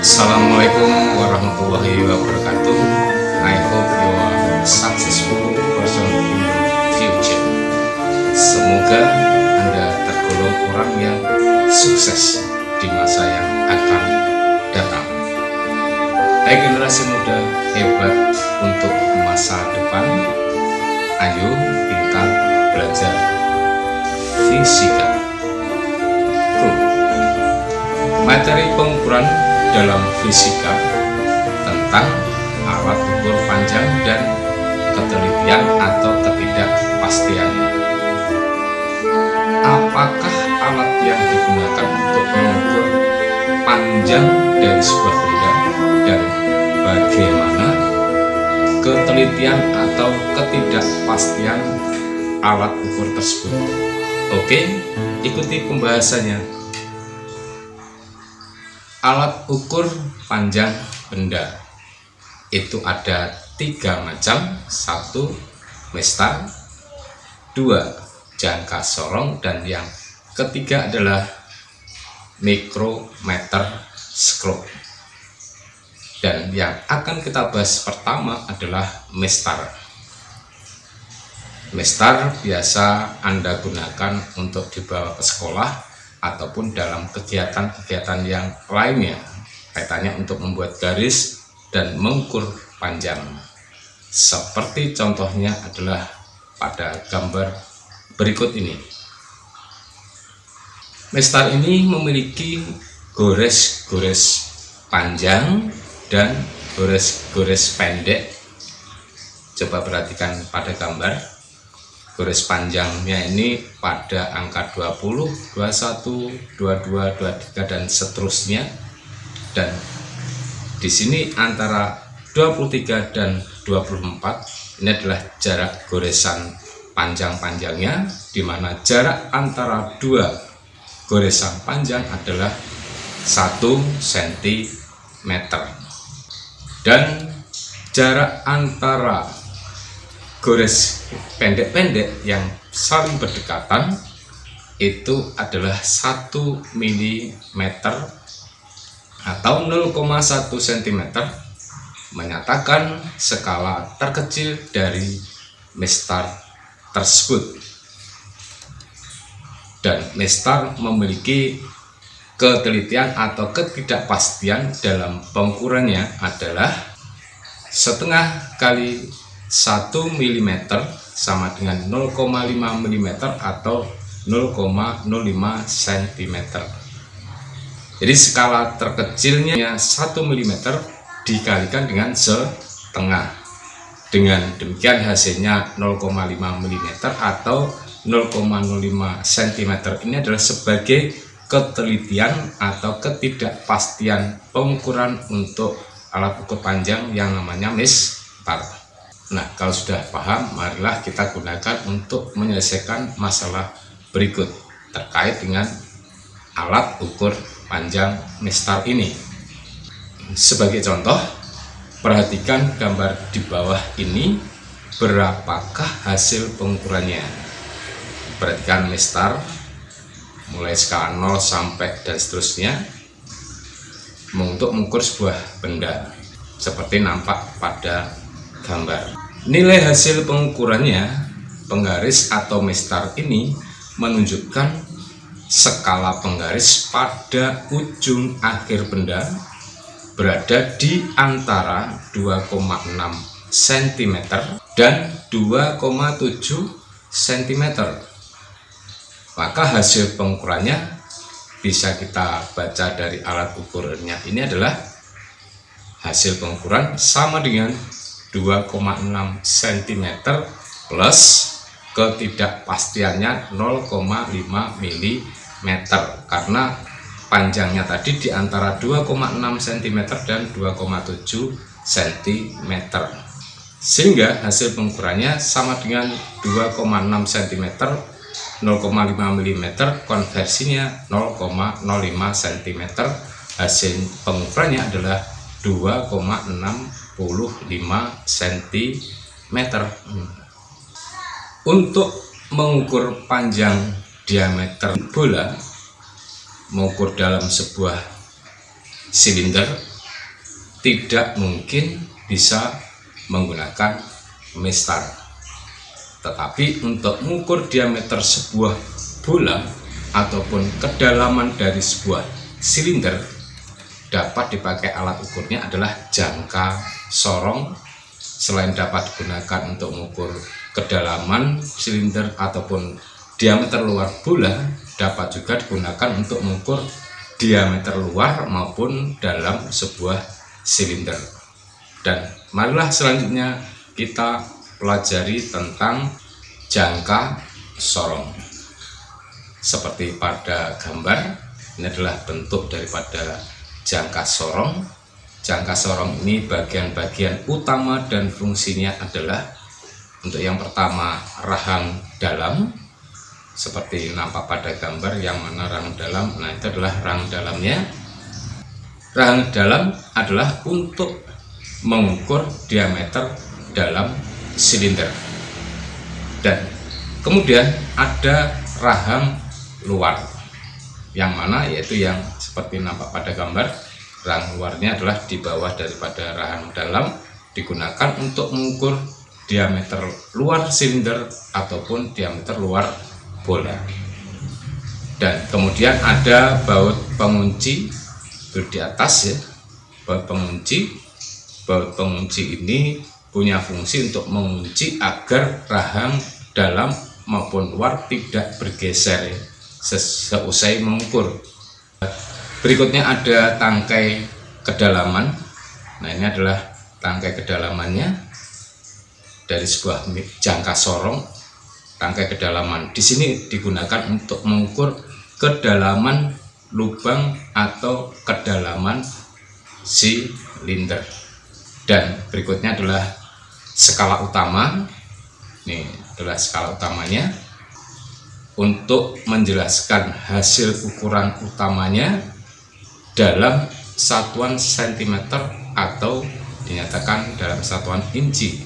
Assalamualaikum warahmatullahi wabarakatuh. I hope you are successful person in the future. Semoga Anda tergolong orang yang sukses di masa yang akan datang. Hai generasi muda hebat untuk masa depan. Ayo kita belajar fisika. Materi pengukuran dalam fisika tentang alat ukur panjang dan ketelitian atau ketidakpastiannya. Apakah alat yang digunakan untuk mengukur panjang dari sebuah benda dan bagaimana ketelitian atau ketidakpastian alat ukur tersebut? Oke, ikuti pembahasannya. Alat ukur panjang benda itu ada 3 macam. 1 mestar, 2 jangka sorong, dan yang ketiga adalah mikrometerskop. Dan yang akan kita bahas pertama adalah mestar. Mestar biasa Anda gunakan untuk dibawa ke sekolah ataupun dalam kegiatan-kegiatan yang lainnya, kaitannya untuk membuat garis dan mengukur panjang. Seperti contohnya adalah pada gambar berikut ini. Mestar ini memiliki gores-gores panjang dan gores-gores pendek. Coba perhatikan pada gambar. Gores panjangnya ini pada angka 20, 21, 22, 23 dan seterusnya. Dan di sini antara 23 dan 24 ini adalah jarak goresan panjang-panjangnya, di mana jarak antara 2 goresan panjang adalah 1 cm. Dan jarak antara gores pendek-pendek yang saling berdekatan itu adalah 1 mm atau 0,1 cm, menyatakan skala terkecil dari mestar tersebut. Dan mestar memiliki ketelitian atau ketidakpastian dalam pengukurannya adalah setengah kali 1 mm sama dengan 0,5 mm atau 0,05 cm. Jadi skala terkecilnya 1 mm dikalikan dengan setengah. Dengan demikian hasilnya 0,5 mm atau 0,05 cm. Ini adalah sebagai ketelitian atau ketidakpastian pengukuran untuk alat ukur panjang yang namanya mestar. Nah, kalau sudah paham, marilah kita gunakan untuk menyelesaikan masalah berikut terkait dengan alat ukur panjang mestar ini. Sebagai contoh, perhatikan gambar di bawah ini, berapakah hasil pengukurannya. Perhatikan mestar, mulai skala 0 sampai dan seterusnya, untuk mengukur sebuah benda, seperti nampak pada gambar. Nilai hasil pengukurannya, penggaris atau mestar ini menunjukkan skala penggaris pada ujung akhir benda berada di antara 2,6 cm dan 2,7 cm. Maka hasil pengukurannya bisa kita baca dari alat ukurnya ini adalah hasil pengukuran sama dengan 2,6 cm plus ketidakpastiannya 0,5 mm, karena panjangnya tadi di antara 2,6 cm dan 2,7 cm, sehingga hasil pengukurannya sama dengan 2,6 cm 0,5 mm, konversinya 0,05 cm. Hasil pengukurannya adalah 2,65 cm. Untuk mengukur panjang diameter bola, mengukur dalam sebuah silinder, tidak mungkin bisa menggunakan mestar. Tetapi untuk mengukur diameter sebuah bola ataupun kedalaman dari sebuah silinder, dapat dipakai alat ukurnya adalah jangka sorong. Selain dapat digunakan untuk mengukur kedalaman silinder ataupun diameter luar bola, dapat juga digunakan untuk mengukur diameter luar maupun dalam sebuah silinder. Dan marilah selanjutnya kita pelajari tentang jangka sorong. Seperti pada gambar, ini adalah bentuk daripada jangka sorong. Jangka sorong ini bagian-bagian utama dan fungsinya adalah untuk yang pertama rahang dalam, seperti nampak pada gambar yang mana rahang dalam. Nah, itu adalah rahang dalamnya. Rahang dalam adalah untuk mengukur diameter dalam silinder. Dan kemudian ada rahang luar, yang mana yaitu yang seperti nampak pada gambar. Rahang luarnya adalah di bawah daripada rahang dalam, digunakan untuk mengukur diameter luar silinder ataupun diameter luar bola. Dan kemudian ada baut pengunci itu di atas ya. Baut pengunci ini punya fungsi untuk mengunci agar rahang dalam maupun luar tidak bergeser ya, seusai mengukur. Berikutnya ada tangkai kedalaman. Nah, ini adalah tangkai kedalamannya dari sebuah jangka sorong. Tangkai kedalaman di sini digunakan untuk mengukur kedalaman lubang atau kedalaman silinder. Dan berikutnya adalah skala utama. Ini adalah skala utamanya untuk menjelaskan hasil ukuran utamanya dalam satuan cm atau dinyatakan dalam satuan inci.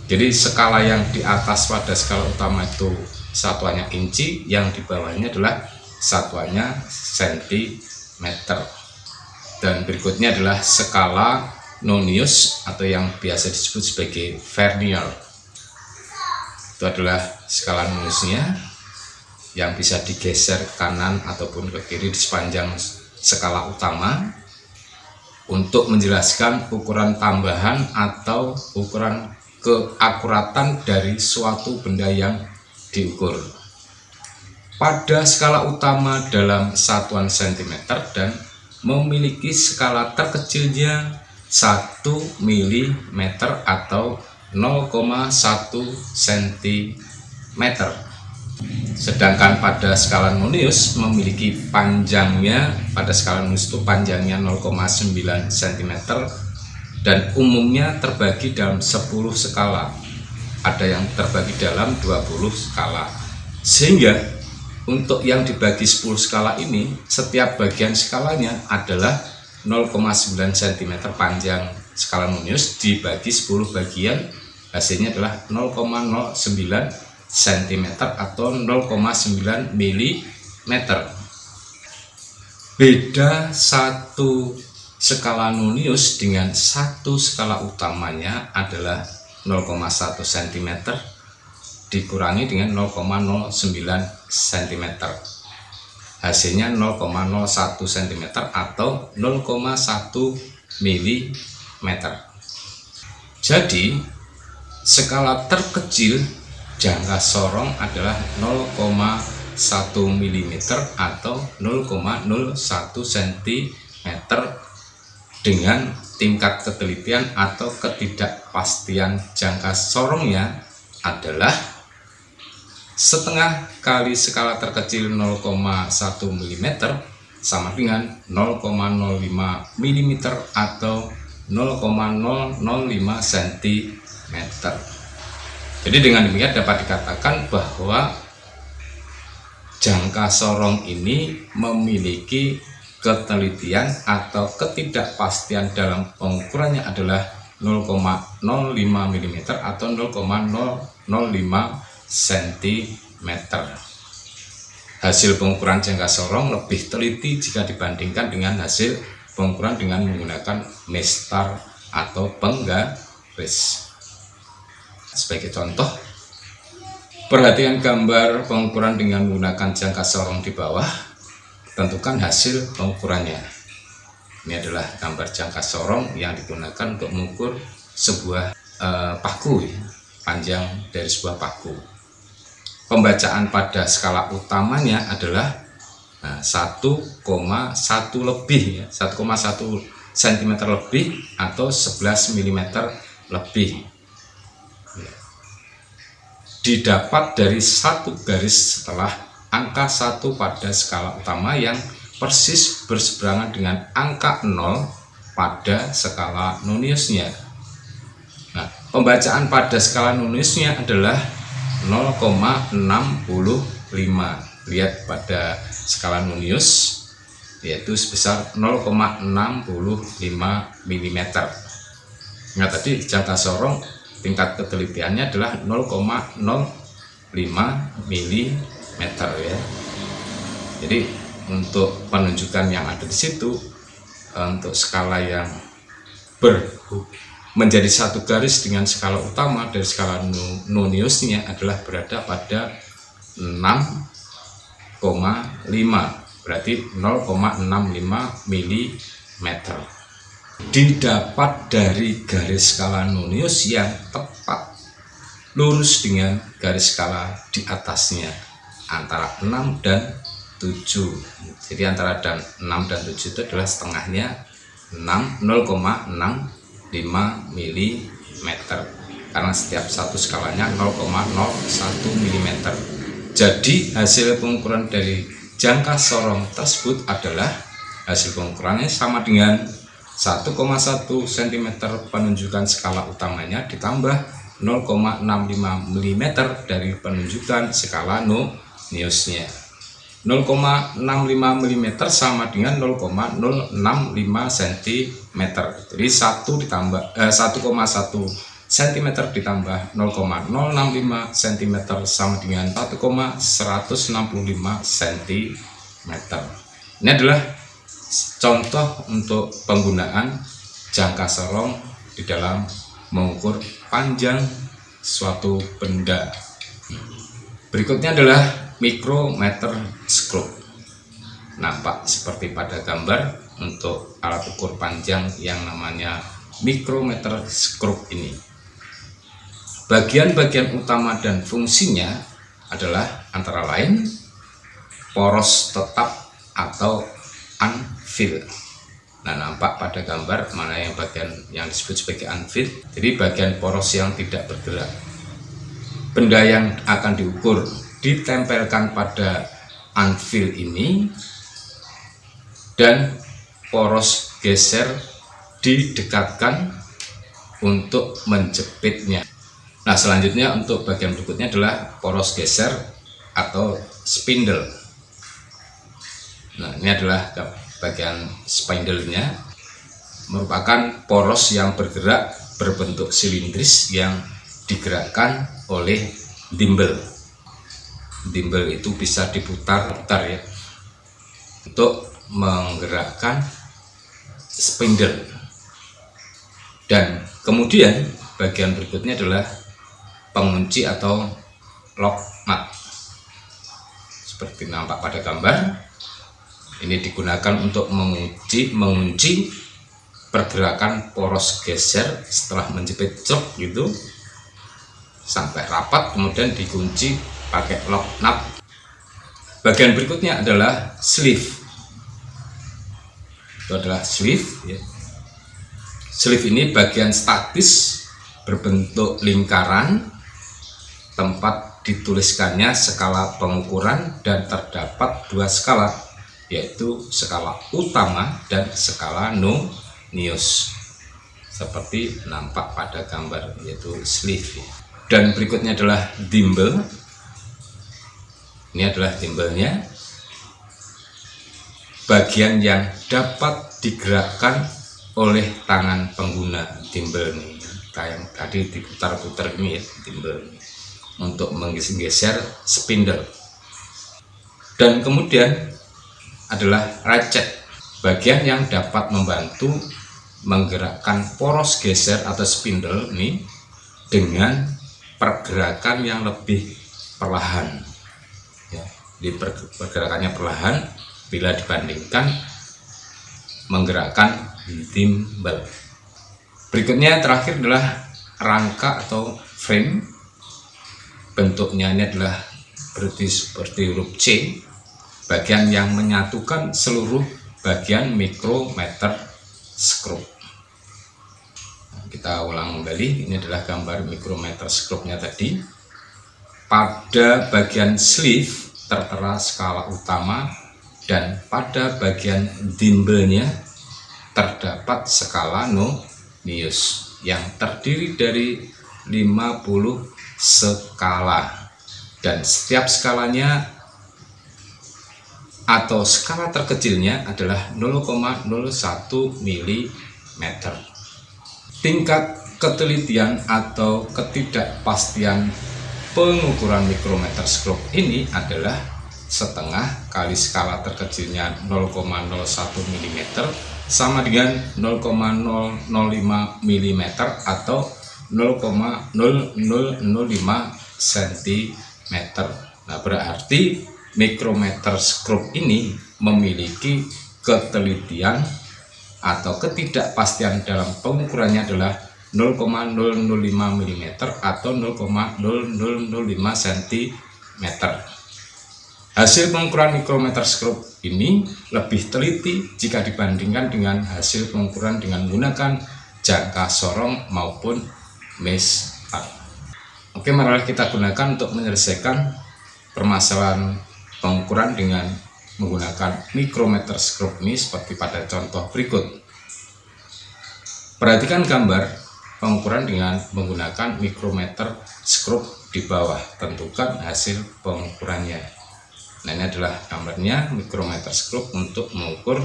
Jadi skala yang di atas pada skala utama itu satuannya inci, yang di bawahnya adalah satuannya cm. Dan berikutnya adalah skala Nonius atau yang biasa disebut sebagai vernier. Itu adalah skala Noniusnya yang bisa digeser ke kanan ataupun ke kiri di sepanjang skala utama untuk menjelaskan ukuran tambahan atau ukuran keakuratan dari suatu benda yang diukur. Pada skala utama dalam satuan cm dan memiliki skala terkecilnya 1 mm atau 0,1 cm. Sedangkan pada skala Nonius memiliki panjangnya, pada skala Nonius itu panjangnya 0,9 cm dan umumnya terbagi dalam 10 skala. Ada yang terbagi dalam 20 skala. Sehingga untuk yang dibagi 10 skala ini, setiap bagian skalanya adalah 0,9 cm panjang skala Nonius dibagi 10 bagian, hasilnya adalah 0,09 cm atau 0,9 mm. Beda satu skala Nonius dengan satu skala utamanya adalah 0,1 cm dikurangi dengan 0,09 cm, hasilnya 0,01 cm atau 0,1 mm. Jadi skala terkecil jangka sorong adalah 0,1 mm atau 0,01 cm dengan tingkat ketelitian atau ketidakpastian jangka sorongnya adalah setengah kali skala terkecil 0,1 mm sama dengan 0,05 mm atau 0,005 cm. Jadi dengan demikian dapat dikatakan bahwa jangka sorong ini memiliki ketelitian atau ketidakpastian dalam pengukurannya adalah 0,05 mm atau 0,005 cm. hasil pengukuran jangka sorong lebih teliti jika dibandingkan dengan hasil pengukuran dengan menggunakan mestar atau penggaris. Sebagai contoh, perhatikan gambar pengukuran dengan menggunakan jangka sorong di bawah, tentukan hasil pengukurannya. Ini adalah gambar jangka sorong yang digunakan untuk mengukur sebuah paku, panjang dari sebuah paku. Pembacaan pada skala utamanya adalah 1,1 lebih, 1,1 cm lebih atau 11 mm lebih. Didapat dari satu garis setelah angka 1 pada skala utama yang persis berseberangan dengan angka 0 pada skala noniusnya. Nah, pembacaan pada skala noniusnya adalah 0,65. Lihat pada skala nonius, yaitu sebesar 0,65 mm. Nah, tadi jangka sorong tingkat ketelitiannya adalah 0,05 mm ya. Jadi untuk penunjukan yang ada di situ, untuk skala yang menjadi satu garis dengan skala utama dari skala noniusnya adalah berada pada 6,5, berarti 0,65 mm. Didapat dari garis skala nonius yang tepat lurus dengan garis skala di atasnya antara 6 dan 7. Jadi antara 6 dan 7 itu adalah setengahnya 0,65 mm, karena setiap satu skalanya 0,01 mm. Jadi hasil pengukuran dari jangka sorong tersebut adalah hasil pengukurannya sama dengan 1,1 cm penunjukan skala utamanya ditambah 0,65 mm dari penunjukan skala noniusnya. 0,65 mm sama dengan 0,065 cm. Jadi 1,1 cm ditambah 0,065 cm sama dengan 1,165 cm. Ini adalah contoh untuk penggunaan jangka sorong di dalam mengukur panjang suatu benda. Berikutnya adalah micrometer scope. Nampak seperti pada gambar untuk alat ukur panjang yang namanya micrometer scope ini. Bagian-bagian utama dan fungsinya adalah antara lain poros tetap atau unfill. Nah, nampak pada gambar mana yang bagian yang disebut sebagai unfill. Jadi bagian poros yang tidak bergerak. Benda yang akan diukur ditempelkan pada unfill ini dan poros geser didekatkan untuk menjepitnya. Nah, selanjutnya untuk bagian berikutnya adalah poros geser atau spindle. Nah, ini adalah bagian spindle-nya, merupakan poros yang bergerak berbentuk silindris yang digerakkan oleh thimble. Thimble itu bisa diputar-putar ya untuk menggerakkan spindle. Dan kemudian bagian berikutnya adalah pengunci atau lock nut. Seperti nampak pada gambar, ini digunakan untuk mengunci pergerakan poros geser setelah menjepit cok gitu sampai rapat, kemudian dikunci pakai lock nut. Bagian berikutnya adalah sleeve. Itu adalah sleeve ya. Sleeve ini bagian statis berbentuk lingkaran tempat dituliskannya skala pengukuran dan terdapat dua skala, yaitu skala utama dan skala nonius seperti nampak pada gambar, yaitu sleeve. Dan berikutnya adalah thimble. Ini adalah thimble-nya, bagian yang dapat digerakkan oleh tangan pengguna thimble ini. Yang tadi diputar-putar ini ya, thimble untuk menggeser spindle. Dan kemudian adalah ratchet, bagian yang dapat membantu menggerakkan poros geser atau spindle ini dengan pergerakan yang lebih perlahan. Ya, di pergerakannya perlahan bila dibandingkan menggerakkan timbal. Berikutnya terakhir adalah rangka atau frame. Bentuknya ini adalah seperti huruf C, bagian yang menyatukan seluruh bagian mikrometer skrup. Kita ulang kembali, ini adalah gambar mikrometer skrupnya tadi. Pada bagian sleeve tertera skala utama dan pada bagian thimble-nya terdapat skala nonius yang terdiri dari 50 skala, dan setiap skalanya atau skala terkecilnya adalah 0,01 mm. Tingkat ketelitian atau ketidakpastian pengukuran mikrometer skrup ini adalah setengah kali skala terkecilnya 0,01 mm sama dengan 0,005 mm atau 0,0005 cm. Nah, berarti mikrometer skrup ini memiliki ketelitian atau ketidakpastian dalam pengukurannya adalah 0,005 mm atau 0,0005 cm. Hasil pengukuran mikrometer skrup ini lebih teliti jika dibandingkan dengan hasil pengukuran dengan menggunakan jangka sorong maupun mesh up. Oke, mari kita gunakan untuk menyelesaikan permasalahan pengukuran dengan menggunakan mikrometer skrup ini seperti pada contoh berikut. Perhatikan gambar pengukuran dengan menggunakan mikrometer skrup di bawah. Tentukan hasil pengukurannya. Nah, ini adalah gambarnya mikrometer skrup untuk mengukur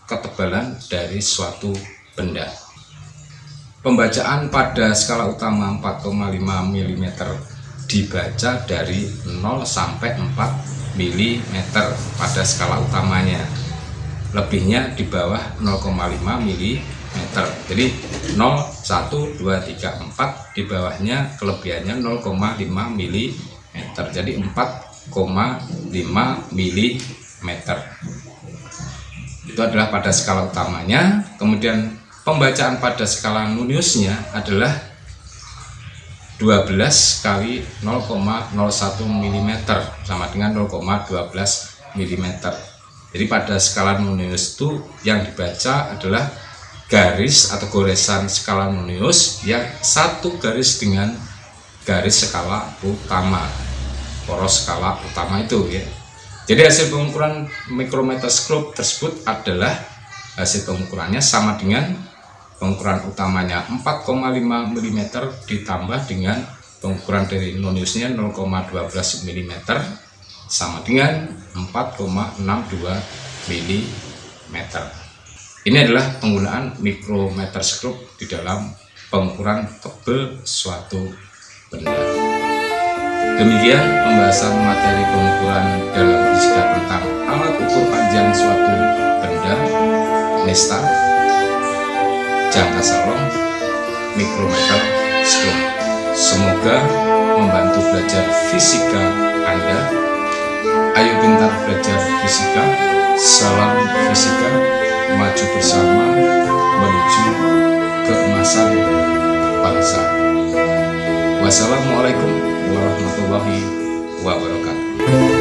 ketebalan dari suatu benda. Pembacaan pada skala utama 4,5 mm dibaca dari 0 sampai 4 mm pada skala utamanya. Lebihnya di bawah 0,5 mm. Jadi 0, 1, 2, 3, 4, di bawahnya kelebihannya 0,5 mm. Jadi 4,5 mm. Itu adalah pada skala utamanya. Kemudian pembacaan pada skala noniusnya adalah 12 kali 0,01 mm sama dengan 0,12 mm. Jadi pada skala nonius itu yang dibaca adalah garis atau goresan skala nonius yang satu garis dengan garis skala utama, poros skala utama itu ya. Jadi hasil pengukuran mikrometer skrup tersebut adalah hasil pengukurannya sama dengan pengukuran utamanya 4,5 mm ditambah dengan pengukuran dari noniusnya 0,12 mm sama dengan 4,62 mm. Ini adalah penggunaan mikrometer skrup di dalam pengukuran tebal suatu benda. Demikian pembahasan materi pengukuran dalam fisika tentang alat ukur panjang suatu benda, nesta, jangka sorong, mikrometer skrup. Semoga membantu belajar fisika Anda. Ayo gentar belajar fisika. Salam fisika, maju bersama menuju keemasan bangsa. Wassalamualaikum warahmatullahi wabarakatuh.